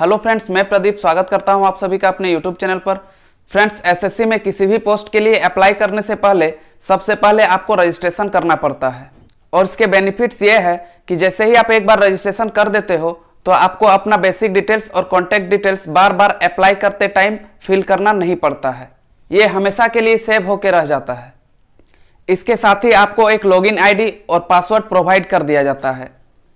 Hello friends, मैं प्रदीप स्वागत करता हूं आप सभी का अपने यूट्यूब चैनल पर। फ्रेंड्स, एसएससी में किसी भी पोस्ट के लिए अप्लाई करने से पहले सबसे पहले आपको रजिस्ट्रेशन करना पड़ता है और इसके बेनिफिट्स ये है कि जैसे ही आप एक बार रजिस्ट्रेशन कर देते हो तो आपको अपना बेसिक डिटेल्स और कॉन्टैक्ट डिटेल्स बार बार अप्लाई करते टाइम फिल करना नहीं पड़ता है। ये हमेशा के लिए सेव होकर रह जाता है। इसके साथ ही आपको एक लॉगिन आईडी और पासवर्ड प्रोवाइड कर दिया जाता है,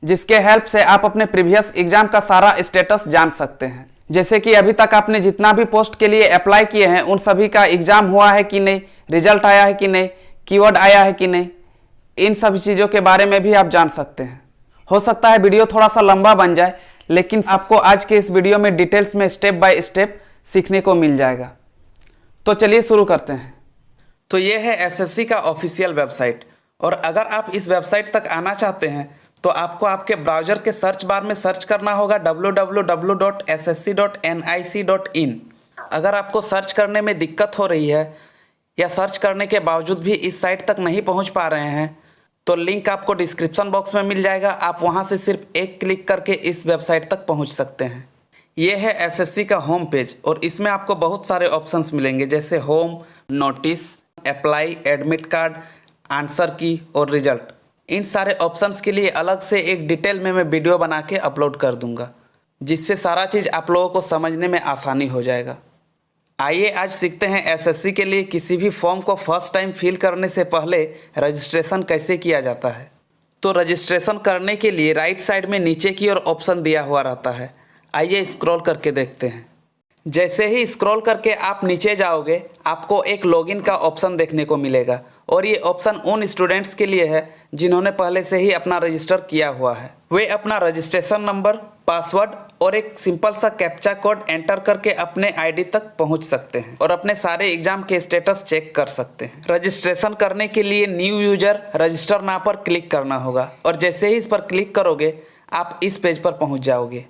जिसके हेल्प से आप अपने प्रीवियस एग्जाम का सारा स्टेटस जान सकते हैं। जैसे कि अभी तक आपने जितना भी पोस्ट के लिए अप्लाई किए हैं उन सभी का एग्जाम हुआ है कि नहीं, रिजल्ट आया है कि नहीं, कीवर्ड आया है कि नहीं, इन सभी चीज़ों के बारे में भी आप जान सकते हैं। हो सकता है वीडियो थोड़ा सा लंबा बन जाए, लेकिन आपको आज के इस वीडियो में डिटेल्स में स्टेप बाय स्टेप सीखने को मिल जाएगा। तो चलिए शुरू करते हैं। तो ये है एसएससी का ऑफिशियल वेबसाइट, और अगर आप इस वेबसाइट तक आना चाहते हैं तो आपको आपके ब्राउज़र के सर्च बार में सर्च करना होगा www.ssc.nic.in। अगर आपको सर्च करने में दिक्कत हो रही है या सर्च करने के बावजूद भी इस साइट तक नहीं पहुंच पा रहे हैं तो लिंक आपको डिस्क्रिप्शन बॉक्स में मिल जाएगा। आप वहां से सिर्फ एक क्लिक करके इस वेबसाइट तक पहुंच सकते हैं। ये है एसएससी का होम पेज, और इसमें आपको बहुत सारे ऑप्शंस मिलेंगे, जैसे home, notice, apply, admit card, answer की और रिजल्ट। इन सारे ऑप्शंस के लिए अलग से एक डिटेल में मैं वीडियो बना के अपलोड कर दूंगा, जिससे सारा चीज़ आप लोगों को समझने में आसानी हो जाएगा। आइए आज सीखते हैं एसएससी के लिए किसी भी फॉर्म को फर्स्ट टाइम फिल करने से पहले रजिस्ट्रेशन कैसे किया जाता है। तो रजिस्ट्रेशन करने के लिए राइट साइड में नीचे की ओर ऑप्शन दिया हुआ रहता है। आइए स्क्रॉल करके देखते हैं। जैसे ही स्क्रॉल करके आप नीचे जाओगे आपको एक लॉगिन का ऑप्शन देखने को मिलेगा, और ये ऑप्शन उन स्टूडेंट्स के लिए है जिन्होंने पहले से ही अपना रजिस्टर किया हुआ है। वे अपना रजिस्ट्रेशन नंबर, पासवर्ड और एक सिंपल सा कैप्चा कोड एंटर करके अपने आईडी तक पहुंच सकते हैं और अपने सारे एग्जाम के स्टेटस चेक कर सकते हैं। रजिस्ट्रेशन करने के लिए न्यू यूजर रजिस्टर नाउ पर क्लिक करना होगा, और जैसे ही इस पर क्लिक करोगे आप इस पेज पर पहुँच जाओगे।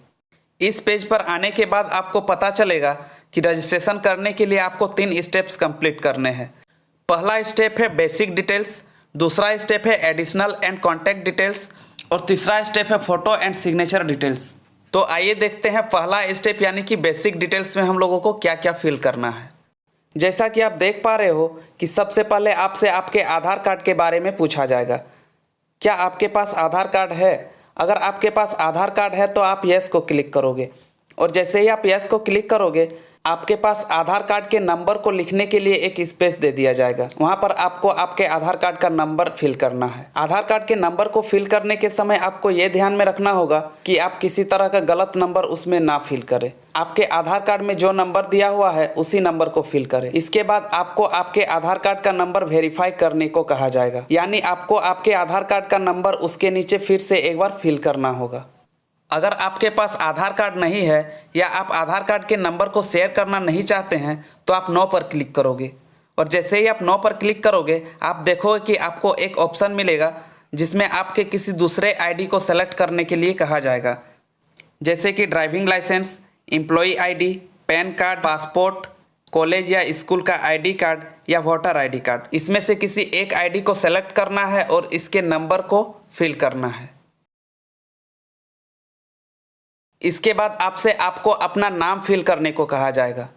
इस पेज पर आने के बाद आपको पता चलेगा कि रजिस्ट्रेशन करने के लिए आपको 3 स्टेप्स कंप्लीट करने हैं। पहला स्टेप है बेसिक डिटेल्स, दूसरा स्टेप है एडिशनल एंड कॉन्टैक्ट डिटेल्स, और तीसरा स्टेप है फोटो एंड सिग्नेचर डिटेल्स। तो आइए देखते हैं पहला स्टेप यानी कि बेसिक डिटेल्स में हम लोगों को क्या क्या फिल करना है। जैसा कि आप देख पा रहे हो कि सबसे पहले आपसे आपके आधार कार्ड के बारे में पूछा जाएगा। क्या आपके पास आधार कार्ड है? अगर आपके पास आधार कार्ड है तो आप यस को क्लिक करोगे, और जैसे ही आप यस को क्लिक करोगे आपके पास आधार कार्ड के नंबर को लिखने के लिए एक स्पेस दे दिया जाएगा। वहां पर आपको आपके आधार कार्ड का नंबर फिल करना है। आधार कार्ड के नंबर को फिल करने के समय आपको ये ध्यान में रखना होगा कि आप किसी तरह का गलत नंबर उसमें ना फिल करें। आपके आधार कार्ड में जो नंबर दिया हुआ है उसी नंबर को फिल करें। इसके बाद आपको आपके आधार कार्ड का नंबर वेरीफाई करने को कहा जाएगा, यानी आपको आपके आधार कार्ड का नंबर उसके नीचे फिर से एक बार फिल करना होगा। अगर आपके पास आधार कार्ड नहीं है या आप आधार कार्ड के नंबर को शेयर करना नहीं चाहते हैं तो आप नो पर क्लिक करोगे, और जैसे ही आप नो पर क्लिक करोगे आप देखोगे कि आपको एक ऑप्शन मिलेगा जिसमें आपके किसी दूसरे आईडी को सेलेक्ट करने के लिए कहा जाएगा, जैसे कि driving licence, employee ID, pan card, passport, college या स्कूल का आईडी कार्ड या वोटर आईडी कार्ड। इसमें से किसी एक आईडी को सेलेक्ट करना है और इसके नंबर को फिल करना है। इसके बाद आपसे आपको अपना नाम फिल करने को कहा जाएगा,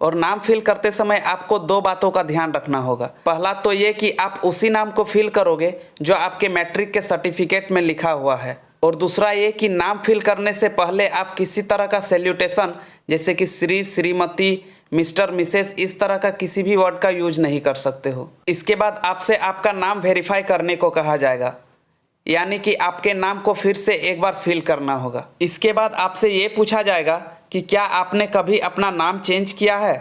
और नाम फिल करते समय आपको 2 बातों का ध्यान रखना होगा। पहला तो ये कि आप उसी नाम को फिल करोगे जो आपके मैट्रिक के सर्टिफिकेट में लिखा हुआ है, और दूसरा ये कि नाम फिल करने से पहले आप किसी तरह का सैल्यूटेशन जैसे कि श्री, श्रीमती, मिस्टर, मिसेस, इस तरह का किसी भी वर्ड का यूज नहीं कर सकते हो। इसके बाद आपसे आपका नाम वेरीफाई करने को कहा जाएगा, यानी कि आपके नाम को फिर से एक बार फिल करना होगा। इसके बाद आपसे ये पूछा जाएगा कि क्या आपने कभी अपना नाम चेंज किया है।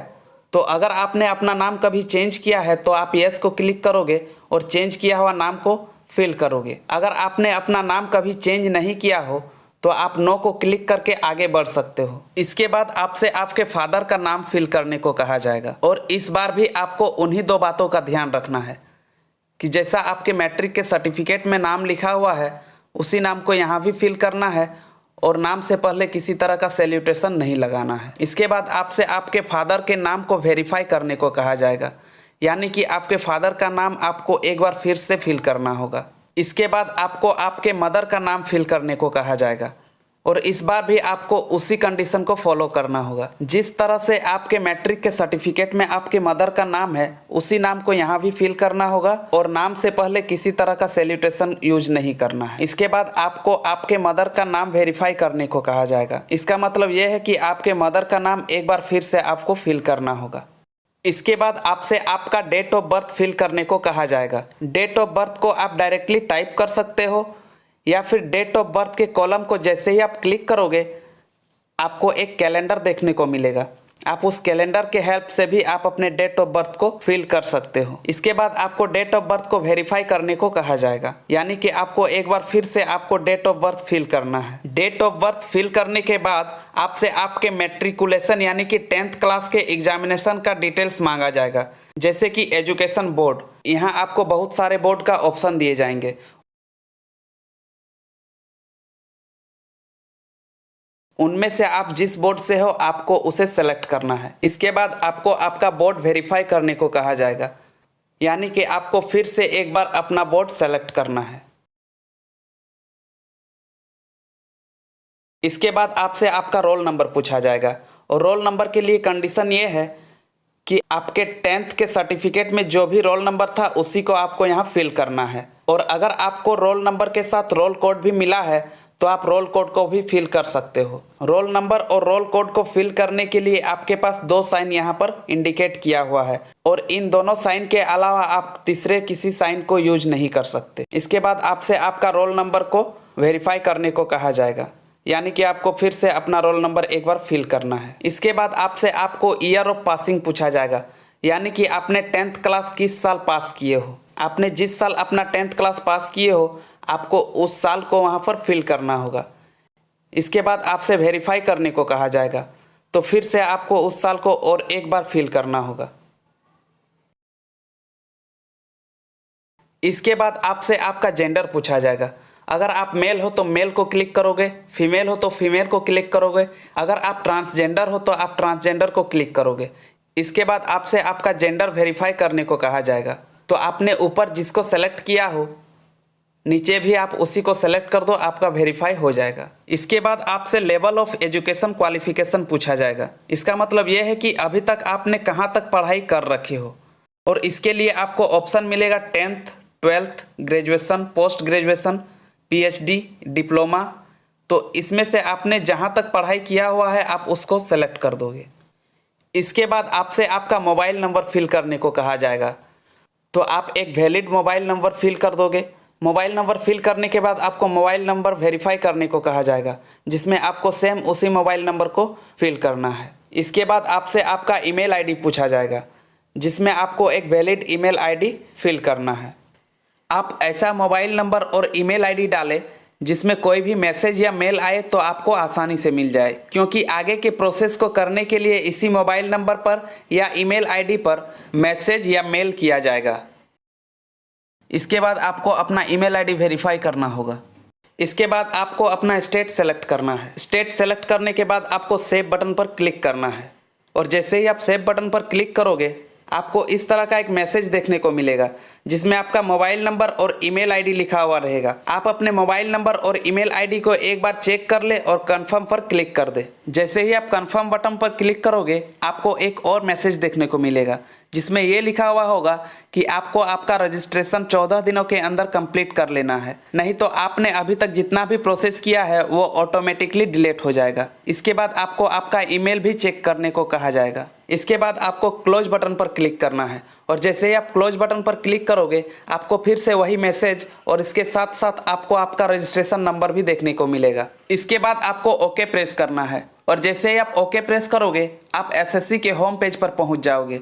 तो अगर आपने अपना नाम कभी चेंज किया है तो आप यस को क्लिक करोगे और चेंज किया हुआ नाम को फिल करोगे। अगर आपने अपना नाम कभी चेंज नहीं किया हो तो आप नो को क्लिक करके आगे बढ़ सकते हो। इसके बाद आपसे आपके फादर का नाम फिल करने को कहा जाएगा, और इस बार भी आपको उन्हीं 2 बातों का ध्यान रखना है कि जैसा आपके मैट्रिक के सर्टिफिकेट में नाम लिखा हुआ है उसी नाम को यहाँ भी फिल करना है, और नाम से पहले किसी तरह का सैल्यूटेशन नहीं लगाना है। इसके बाद आपसे आपके फादर के नाम को वेरीफाई करने को कहा जाएगा, यानी कि आपके फादर का नाम आपको एक बार फिर से फिल करना होगा। इसके बाद आपको आपके मदर का नाम फिल करने को कहा जाएगा, और इस बार भी आपको उसी कंडीशन को फॉलो करना होगा। जिस तरह से आपके मैट्रिक के सर्टिफिकेट में आपके मदर का नाम है, उसी नाम को यहाँ भी फिल करना होगा और नाम से पहले किसी तरह का सैल्यूटेशन यूज नहीं करना है। इसके बाद आपको आपके मदर का नाम वेरीफाई करने को कहा जाएगा। इसका मतलब यह है कि आपके मदर का नाम एक बार फिर से आपको फिल करना होगा। इसके बाद आपसे आपका डेट ऑफ बर्थ फिल करने को कहा जाएगा। डेट ऑफ बर्थ को आप डायरेक्टली टाइप कर सकते हो या फिर डेट ऑफ बर्थ के कॉलम को जैसे ही आप क्लिक करोगे आपको एक कैलेंडर देखने को मिलेगा। आप उस कैलेंडर के हेल्प से भी आप अपने डेट ऑफ बर्थ को फिल कर सकते हो। इसके बाद आपको डेट ऑफ बर्थ को वेरीफाई करने को कहा जाएगा, यानी कि आपको एक बार फिर से आपको डेट ऑफ बर्थ फिल करना है। डेट ऑफ बर्थ फिल करने के बाद आपसे आपके मैट्रिकुलेशन यानी कि 10th क्लास के एग्जामिनेशन का डिटेल्स मांगा जाएगा, जैसे कि एजुकेशन बोर्ड। यहाँ आपको बहुत सारे बोर्ड का ऑप्शन दिए जाएंगे, उनमें से आप जिस बोर्ड से हो आपको उसे सेलेक्ट करना है। इसके बाद आपको आपका बोर्ड वेरीफाई करने को कहा जाएगा, यानी कि आपको फिर से एक बार अपना बोर्ड सेलेक्ट करना है। इसके बाद आपसे आपका रोल नंबर पूछा जाएगा और रोल नंबर के लिए कंडीशन ये है कि आपके 10th के सर्टिफिकेट में जो भी रोल नंबर था उसी को आपको यहाँ फिल करना है। और अगर आपको रोल नंबर के साथ रोल कोड भी मिला है तो आप रोल कोड को भी फिल कर सकते हो। रोल नंबर और रोल कोड को फिल करने के लिए आपके पास 2 साइन यहाँ पर इंडिकेट किया हुआ है और इन दोनों साइन के अलावा आप तीसरे किसी साइन को यूज नहीं कर सकते। इसके बाद आपसे आपका रोल नंबर को वेरीफाई करने को कहा जाएगा, यानी कि आपको फिर से अपना रोल नंबर एक बार फिल करना है। इसके बाद आपसे आपको ईयर ऑफ पासिंग पूछा जाएगा, यानी कि आपने 10th क्लास किस साल पास किए हो। आपने जिस साल अपना 10th क्लास पास किए हो आपको उस साल को वहाँ पर फिल करना होगा। इसके बाद आपसे वेरीफाई करने को कहा जाएगा, तो फिर से आपको उस साल को और एक बार फिल करना होगा। इसके बाद आपसे आपका जेंडर पूछा जाएगा। अगर आप मेल हो तो मेल को क्लिक करोगे, फीमेल हो तो फीमेल को क्लिक करोगे, अगर आप ट्रांसजेंडर हो तो आप ट्रांसजेंडर को क्लिक करोगे। इसके बाद आपसे आपका जेंडर वेरीफाई करने को कहा जाएगा, तो आपने ऊपर जिसको सेलेक्ट किया हो नीचे भी आप उसी को सेलेक्ट कर दो, आपका वेरीफाई हो जाएगा। इसके बाद आपसे लेवल ऑफ एजुकेशन क्वालिफिकेशन पूछा जाएगा। इसका मतलब यह है कि अभी तक आपने कहाँ तक पढ़ाई कर रखी हो, और इसके लिए आपको ऑप्शन मिलेगा 10th, 12th, graduation, post graduation, PhD, diploma. तो इसमें से आपने जहाँ तक पढ़ाई किया हुआ है आप उसको सेलेक्ट कर दोगे। इसके बाद आपसे आपका मोबाइल नंबर फिल करने को कहा जाएगा, तो आप एक वैलिड मोबाइल नंबर फिल कर दोगे। मोबाइल नंबर फिल करने के बाद आपको मोबाइल नंबर वेरीफाई करने को कहा जाएगा, जिसमें आपको सेम उसी मोबाइल नंबर को फिल करना है। इसके बाद आपसे आपका ईमेल आईडी पूछा जाएगा, जिसमें आपको एक वैलिड ईमेल आईडी फिल करना है। आप ऐसा मोबाइल नंबर और ईमेल आईडी डालें जिसमें कोई भी मैसेज या मेल आए तो आपको आसानी से मिल जाए, क्योंकि आगे के प्रोसेस को करने के लिए इसी मोबाइल नंबर पर या ईमेल आईडी पर मैसेज या मेल किया जाएगा। इसके बाद आपको अपना ईमेल आईडी वेरीफाई करना होगा। इसके बाद आपको अपना स्टेट सेलेक्ट करना है। स्टेट सेलेक्ट करने के बाद आपको सेव बटन पर क्लिक करना है, और जैसे ही आप सेव बटन पर क्लिक करोगे आपको इस तरह का एक मैसेज देखने को मिलेगा, जिसमें आपका मोबाइल नंबर और ईमेल आईडी लिखा हुआ रहेगा। आप अपने मोबाइल नंबर और ईमेल आईडी को एक बार चेक कर ले और कंफर्म पर क्लिक कर दे। जैसे ही आप कंफर्म बटन पर क्लिक करोगे आपको एक और मैसेज देखने को मिलेगा, जिसमें ये लिखा हुआ होगा कि आपको आपका रजिस्ट्रेशन 14 दिनों के अंदर कंप्लीट कर लेना है, नहीं तो आपने अभी तक जितना भी प्रोसेस किया है वो ऑटोमेटिकली डिलीट हो जाएगा। इसके बाद आपको आपका ईमेल भी चेक करने को कहा जाएगा। इसके बाद आपको क्लोज बटन पर क्लिक करना है, और जैसे ही आप क्लोज बटन पर क्लिक करोगे आपको फिर से वही मैसेज और इसके साथ साथ आपको आपका रजिस्ट्रेशन नंबर भी देखने को मिलेगा। इसके बाद आपको ओके प्रेस करना है, और जैसे ही आप ओके प्रेस करोगे आप एसएससी के होम पेज पर पहुंच जाओगे।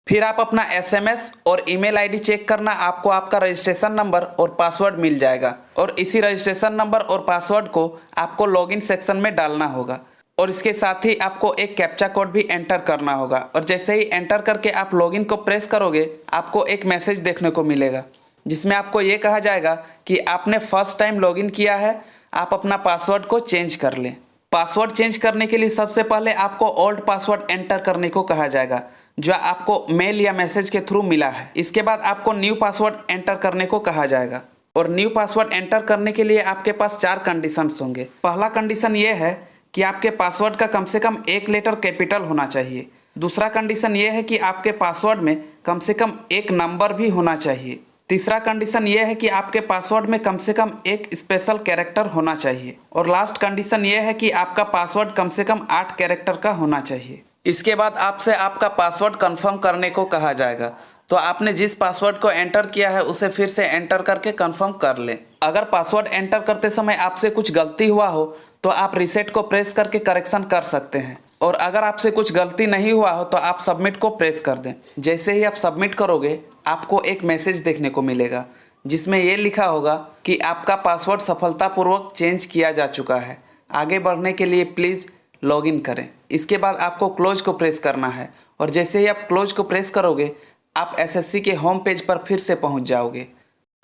फिर आप अपना एसएमएस और ईमेल आईडी चेक करना, आपको आपका रजिस्ट्रेशन नंबर और पासवर्ड मिल जाएगा, और इसी रजिस्ट्रेशन नंबर और पासवर्ड को आपको लॉगिन सेक्शन में डालना होगा, और इसके साथ ही आपको एक कैप्चा कोड भी एंटर करना होगा। और जैसे ही एंटर करके आप लॉगिन को प्रेस करोगे आपको एक मैसेज देखने को मिलेगा, जिसमें आपको ये कहा जाएगा कि आपने फर्स्ट टाइम लॉगिन किया है, आप अपना पासवर्ड को चेंज कर लें। पासवर्ड चेंज करने के लिए सबसे पहले आपको ओल्ड पासवर्ड एंटर करने को कहा जाएगा, जो आपको मेल या मैसेज के थ्रू मिला है। इसके बाद आपको न्यू पासवर्ड एंटर करने को कहा जाएगा, और न्यू पासवर्ड एंटर करने के लिए आपके पास 4 कंडीशंस होंगे। पहला कंडीशन ये है कि आपके पासवर्ड का कम से कम एक लेटर कैपिटल होना चाहिए। दूसरा कंडीशन ये है कि आपके पासवर्ड में कम से कम एक नंबर भी होना चाहिए। तीसरा कंडीशन ये है कि आपके पासवर्ड में कम से कम एक स्पेशल कैरेक्टर होना चाहिए। और लास्ट कंडीशन ये है कि आपका पासवर्ड कम से कम 8 कैरेक्टर का होना चाहिए। इसके बाद आपसे आपका पासवर्ड कंफर्म करने को कहा जाएगा। तो आपने जिस पासवर्ड को एंटर किया है उसे फिर से एंटर करके कंफर्म कर लें। अगर पासवर्ड एंटर करते समय आपसे कुछ गलती हुआ हो तो आप रीसेट को प्रेस करके करेक्शन कर सकते हैं। और अगर आपसे कुछ गलती नहीं हुआ हो तो आप सबमिट को प्रेस कर दें। जैसे ही आप सबमिट करोगे आपको एक मैसेज देखने को मिलेगा जिसमें ये लिखा होगा कि आपका पासवर्ड सफलतापूर्वक चेंज किया जा चुका है। आगे बढ़ने के लिए प्लीज़ लॉगिन करें। इसके बाद आपको क्लोज को प्रेस करना है और जैसे ही आप क्लोज को प्रेस करोगे आप एसएससी के होम पेज पर फिर से पहुंच जाओगे।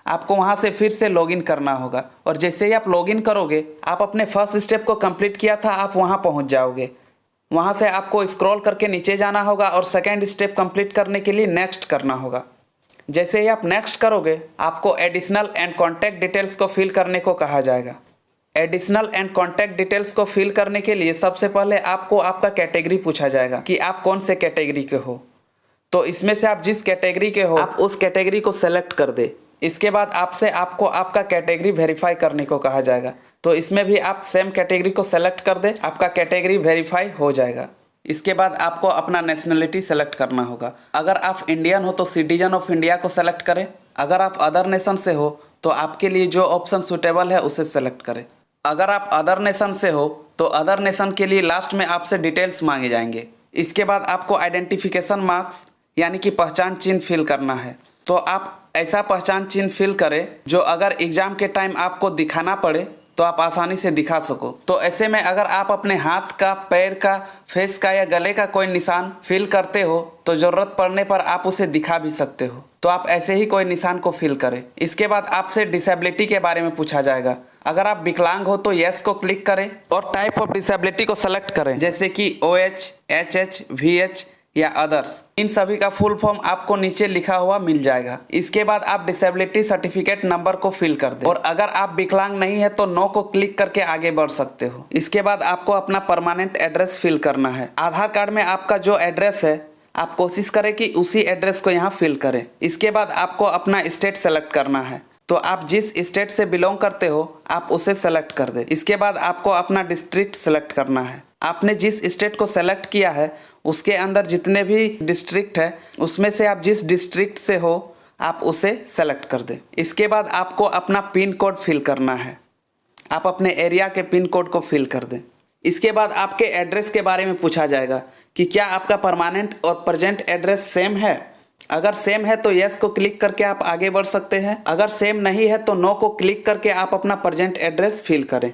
आपको वहां से फिर से लॉगिन करना होगा और जैसे ही आप लॉगिन करोगे आप अपने फर्स्ट स्टेप को कंप्लीट किया था आप वहां पहुंच जाओगे। वहां से आपको स्क्रॉल करके नीचे जाना होगा और सेकेंड स्टेप कंप्लीट करने के लिए नेक्स्ट करना होगा। जैसे ही आप नेक्स्ट करोगे आपको एडिशनल एंड कॉन्टैक्ट डिटेल्स को फिल करने को कहा जाएगा। एडिशनल एंड कॉन्टैक्ट डिटेल्स को फिल करने के लिए सबसे पहले आपको आपका कैटेगरी पूछा जाएगा कि आप कौन से कैटेगरी के हो। तो इसमें से आप जिस कैटेगरी के हो आप उस कैटेगरी को सेलेक्ट कर दे। इसके बाद आपसे आपको आपका कैटेगरी वेरीफाई करने को कहा जाएगा। तो इसमें भी आप सेम कैटेगरी को सेलेक्ट कर दे, आपका कैटेगरी वेरीफाई हो जाएगा। इसके बाद आपको अपना नेशनलिटी सेलेक्ट करना होगा। अगर आप इंडियन हो तो सिटीजन ऑफ इंडिया को सेलेक्ट करें। अगर आप अदर नेशन से हो तो आपके लिए जो ऑप्शन सुटेबल है उसे सेलेक्ट करें। अगर आप अदर नेशन से हो तो अदर नेशन के लिए लास्ट में आपसे डिटेल्स मांगे जाएंगे। इसके बाद आपको आइडेंटिफिकेशन मार्क्स यानी कि पहचान चिन्ह फिल करना है। तो आप ऐसा पहचान चिन्ह फिल करें जो अगर एग्ज़ाम के टाइम आपको दिखाना पड़े तो आप आसानी से दिखा सको। तो ऐसे में अगर आप अपने हाथ का, पैर का, फेस का या गले का कोई निशान फिल करते हो तो ज़रूरत पड़ने पर आप उसे दिखा भी सकते हो। तो आप ऐसे ही कोई निशान को फिल करें। इसके बाद आपसे डिसेबिलिटी के बारे में पूछा जाएगा। अगर आप विकलांग हो तो यस को क्लिक करें और टाइप ऑफ डिसेबिलिटी को सेलेक्ट करें जैसे कि OH, HH, VH या अदर्स। इन सभी का फुल फॉर्म आपको नीचे लिखा हुआ मिल जाएगा। इसके बाद आप डिसेबिलिटी सर्टिफिकेट नंबर को फिल कर दें और अगर आप विकलांग नहीं है तो नो को क्लिक करके आगे बढ़ सकते हो। इसके बाद आपको अपना परमानेंट एड्रेस फिल करना है। आधार कार्ड में आपका जो एड्रेस है आप कोशिश करें कि उसी एड्रेस को यहाँ फिल करें। इसके बाद आपको अपना स्टेट सेलेक्ट करना है। तो आप जिस स्टेट से बिलोंग करते हो आप उसे सेलेक्ट कर दें। इसके बाद आपको अपना डिस्ट्रिक्ट सेलेक्ट करना है। आपने जिस स्टेट को सेलेक्ट किया है उसके अंदर जितने भी डिस्ट्रिक्ट है उसमें से आप जिस डिस्ट्रिक्ट से हो आप उसे सेलेक्ट कर दें। इसके बाद आपको अपना पिन कोड फिल करना है। आप अपने एरिया के पिन कोड को फिल कर दें। इसके बाद आपके एड्रेस के बारे में पूछा जाएगा कि क्या आपका परमानेंट और प्रेजेंट एड्रेस सेम है। अगर सेम है तो यस को क्लिक करके आप आगे बढ़ सकते हैं। अगर सेम नहीं है तो नो को क्लिक करके आप अपना प्रेजेंट एड्रेस फिल करें।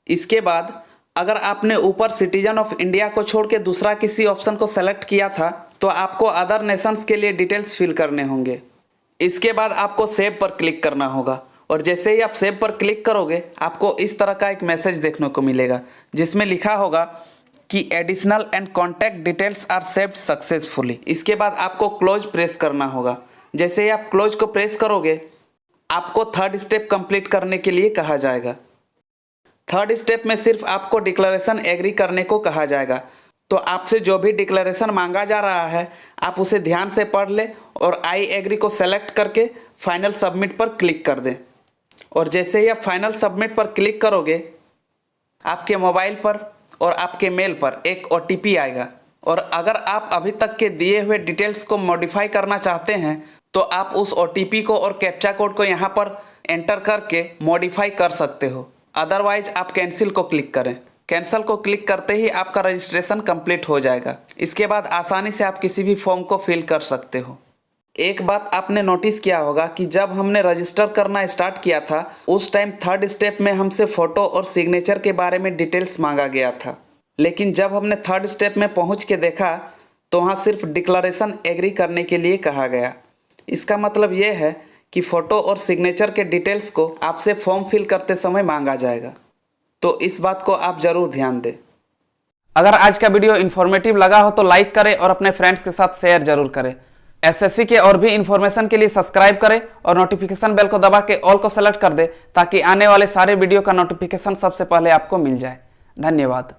इसके बाद अगर आपने ऊपर सिटीजन ऑफ इंडिया को छोड़ के दूसरा किसी ऑप्शन को सेलेक्ट किया था तो आपको अदर नेशंस के लिए डिटेल्स फिल करने होंगे। इसके बाद आपको सेव पर क्लिक करना होगा और जैसे ही आप सेव पर क्लिक करोगे आपको इस तरह का एक मैसेज देखने को मिलेगा जिसमें लिखा होगा कि additional and contact details are saved successfully. इसके बाद आपको क्लोज प्रेस करना होगा। जैसे ही आप क्लोज को प्रेस करोगे आपको थर्ड स्टेप कंप्लीट करने के लिए कहा जाएगा। थर्ड स्टेप में सिर्फ आपको डिक्लेरेशन एग्री करने को कहा जाएगा। तो आपसे जो भी डिक्लेरेशन मांगा जा रहा है आप उसे ध्यान से पढ़ लें और आई एग्री को सेलेक्ट करके फाइनल सबमिट पर क्लिक कर दें। और जैसे ही आप फाइनल सबमिट पर क्लिक करोगे आपके मोबाइल पर और आपके मेल पर एक OTP आएगा और अगर आप अभी तक के दिए हुए डिटेल्स को मॉडिफाई करना चाहते हैं तो आप उस OTP को और कैप्चा कोड को यहाँ पर एंटर करके मॉडिफाई कर सकते हो। अदरवाइज आप कैंसिल को क्लिक करें। कैंसिल को क्लिक करते ही आपका रजिस्ट्रेशन कंप्लीट हो जाएगा। इसके बाद आसानी से आप किसी भी फॉर्म को फिल कर सकते हो। एक बात आपने नोटिस किया होगा कि जब हमने रजिस्टर करना स्टार्ट किया था उस टाइम थर्ड स्टेप में हमसे फ़ोटो और सिग्नेचर के बारे में डिटेल्स मांगा गया था। लेकिन जब हमने थर्ड स्टेप में पहुंच के देखा तो वहाँ सिर्फ डिक्लेरेशन एग्री करने के लिए कहा गया। इसका मतलब ये है कि फ़ोटो और सिग्नेचर के डिटेल्स को आपसे फॉर्म फिल करते समय मांगा जाएगा। तो इस बात को आप ज़रूर ध्यान दें। अगर आज का वीडियो इन्फॉर्मेटिव लगा हो तो लाइक करें और अपने फ्रेंड्स के साथ शेयर ज़रूर करें। एसएससी के और भी इंफॉर्मेशन के लिए सब्सक्राइब करें और नोटिफिकेशन बेल को दबा के ऑल को सेलेक्ट कर दें ताकि आने वाले सारे वीडियो का नोटिफिकेशन सबसे पहले आपको मिल जाए। धन्यवाद।